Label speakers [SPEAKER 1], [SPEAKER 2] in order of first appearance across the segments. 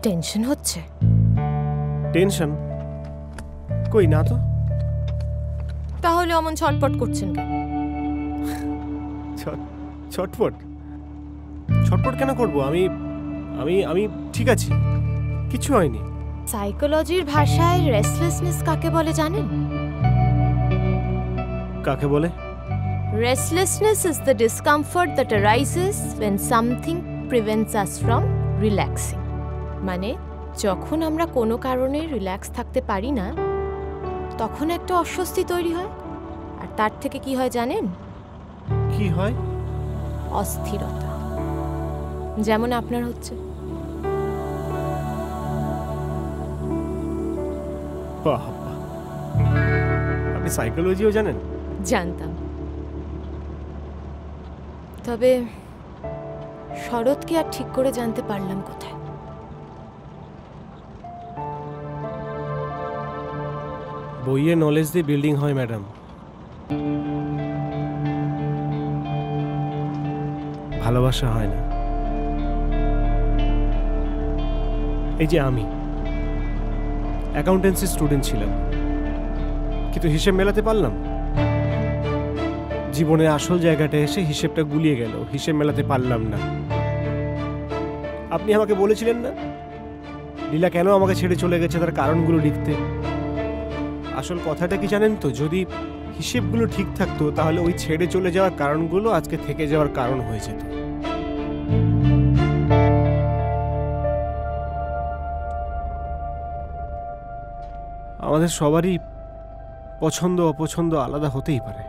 [SPEAKER 1] Tension হচ্ছে?
[SPEAKER 2] Tension কই না তো।
[SPEAKER 1] তাহলে অমন ছটপট করছেন কেন?
[SPEAKER 2] ছটপট ছটপট কেন করব? আমি আমি আমি ঠিক আছি, কিছু হয়নি।
[SPEAKER 1] সাইকোলজির ভাষায় রেস্টলেসনেস কাকে বলে জানেন?
[SPEAKER 2] কাকে বলে?
[SPEAKER 1] Restlessness is the discomfort that arises when something prevents us from relaxing. মানে যখন আমরা কোনো কারণে রিল্যাক্স থাকতে পারি না, তখন একটা অস্বস্তি তৈরি হয়। আর তার থেকে কি হয় জানেন?
[SPEAKER 2] কি হয়?
[SPEAKER 1] অস্থিরতা। যেমন আপনার হচ্ছে।
[SPEAKER 2] বাহ, আপনি সাইকোলজিও জানেন?
[SPEAKER 1] জানতাম। তবে শরৎকে আর ঠিক করে জানতে পারলাম কোথায়।
[SPEAKER 2] বইয়ে নলেজ দিয়ে বিল্ডিং হয় ম্যাডাম, ভালোবাসা হয় না। এই যে আমি অ্যাকাউন্টেন্সি স্টুডেন্ট ছিলাম, কিন্তু হিসেব মেলাতে পারলাম। জীবনের আসল জায়গাটা এসে হিসেবটা গুলিয়ে গেল, হিসেব মেলাতে পারলাম না। আপনি আমাকে বলেছিলেন না লীলা কেন আমাকে ছেড়ে চলে গেছে, তার কারণগুলো লিখতে। আসল কথাটা কি জানেন তো, যদি হিসেবগুলো ঠিক থাকতো তাহলে ওই ছেড়ে চলে যাওয়ার কারণগুলো আজকে থেকে যাওয়ার কারণ হয়ে যেত। আমাদের সবারই পছন্দ অপছন্দ আলাদা হতেই পারে,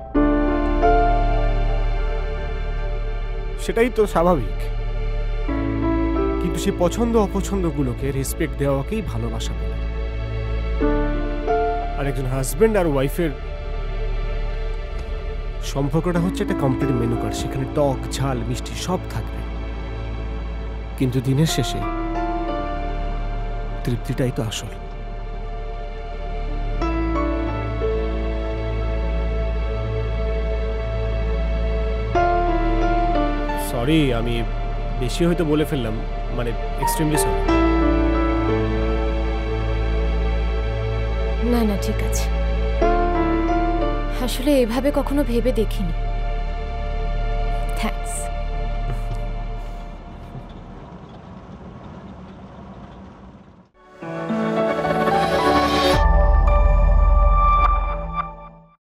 [SPEAKER 2] সেটাই তো স্বাভাবিক। কিন্তু সেই পছন্দ অপছন্দগুলোকে রেসপেক্ট দেওয়াকেই ভালোবাসা বলে। আর একজন হাজবেন্ড আর ওয়াইফের সম্পর্কটা হচ্ছে একটা কমপ্লিট মেনু কার্ড, সেখানে টক ঝাল মিষ্টি সব থাকবে, কিন্তু দিনের শেষে তৃপ্তিটাই তো আসল। সরি, আমি বেশি হয়তো বলে ফেললাম, মানে এক্সট্রিমলি সরি।
[SPEAKER 1] না না, ঠিক আছে। আসলে এভাবে কখনো ভেবে দেখিনি। থ্যাঙ্কস।